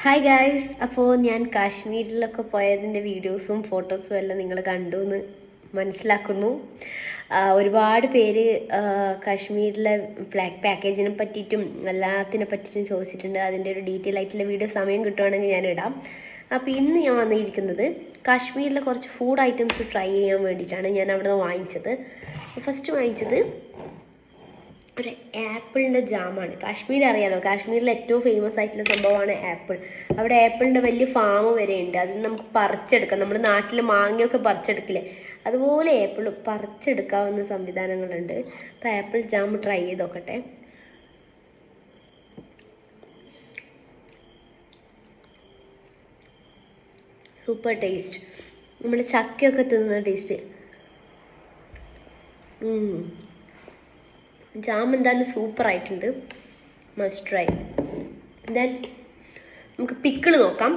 Hi guys, അപ്പോൾ ഞാൻ കാശ്മീരിലൊക്കെ പോയതിൻ്റെ വീഡിയോസും ഫോട്ടോസും എല്ലാം നിങ്ങൾ കണ്ടു എന്ന് മനസ്സിലാക്കുന്നു. ഒരുപാട് പേര് കാശ്മീരിലെ ഫ്ലാഗ് പാക്കേജിനെ പറ്റിയിട്ടും എല്ലാത്തിനെ പറ്റിയിട്ടും ചോദിച്ചിട്ടുണ്ട്. അതിൻ്റെ ഒരു ഡീറ്റെയിൽ ആയിട്ടുള്ള വീഡിയോ സമയം കിട്ടുവാണെങ്കിൽ ഞാൻ ഇടാം. അപ്പോൾ ഇന്ന് ഞാൻ വന്നിരിക്കുന്നത് കാശ്മീരിലെ കുറച്ച് ഫുഡ് ഐറ്റംസ് ട്രൈ ചെയ്യാൻ വേണ്ടിയിട്ടാണ്. ഞാൻ അവിടെ നിന്ന് വാങ്ങിച്ചത്. ഫസ്റ്റ് വാങ്ങിച്ചത് ഒരു ആപ്പിളിൻ്റെ ജാമാണ്. കാശ്മീർ അറിയാലോ, കാശ്മീരിൽ ഏറ്റവും ഫേമസ് ആയിട്ടുള്ള സംഭവമാണ് ആപ്പിൾ. അവിടെ ആപ്പിളിൻ്റെ വലിയ ഫാം വരെ ഉണ്ട്. അത് നമുക്ക് പറിച്ചെടുക്കാം. നമ്മുടെ നാട്ടിൽ മാങ്ങയൊക്കെ പറിച്ചെടുക്കില്ലേ, അതുപോലെ ആപ്പിൾ പറിച്ചെടുക്കാവുന്ന സംവിധാനങ്ങളുണ്ട്. അപ്പോൾ ആപ്പിൾ ജാം ട്രൈ ചെയ്ത് നോക്കട്ടെ. സൂപ്പർ ടേസ്റ്റ്, നമ്മൾ ചക്കയൊക്കെ തിന്നുന്ന ടേസ്റ്റ്. ജാം എന്തായാലും സൂപ്പർ ആയിട്ടുണ്ട്, മസ്റ്റ് ട്രൈ. ദെൻ നമുക്ക് പിക്കിള് നോക്കാം.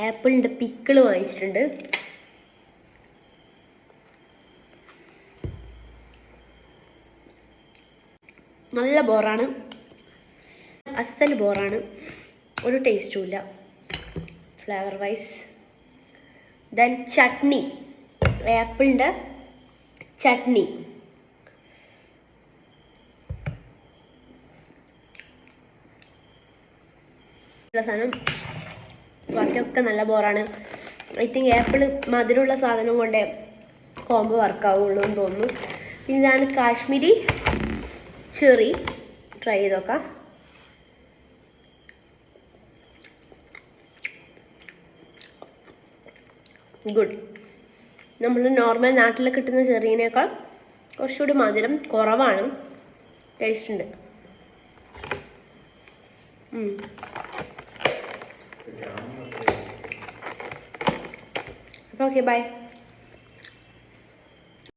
ആപ്പിളിൻ്റെ പിക്കിള് വാങ്ങിച്ചിട്ടുണ്ട്. നല്ല ബോറാണ്, അസൽ ബോറാണ്, ഒരു ടേസ്റ്റും ഇല്ല ഫ്ലേവർ വൈസ്. ദെൻ ചട്നി, ആപ്പിളിൻ്റെ ചട്നി. സാധനം ബാക്കിയൊക്കെ നല്ല ബോറാണ്. ഐ തിങ്ക് ആപ്പിൾ മധുരമുള്ള സാധനം കൊണ്ടേ കോംബോ വർക്കാവുള്ളൂ എന്ന് തോന്നുന്നു. പിന്നെ ഇതാണ് കാശ്മീരി ചെറി, ട്രൈ ചെയ്ത് നോക്കാം. ഗുഡ്. നമ്മൾ നോർമൽ നാട്ടിൽ കിട്ടുന്ന ചെറിയതിനേക്കാൾ കുറച്ചുകൂടി മധുരം കുറവാണ്, ടേസ്റ്റ് ഉണ്ട്. Okay, bye.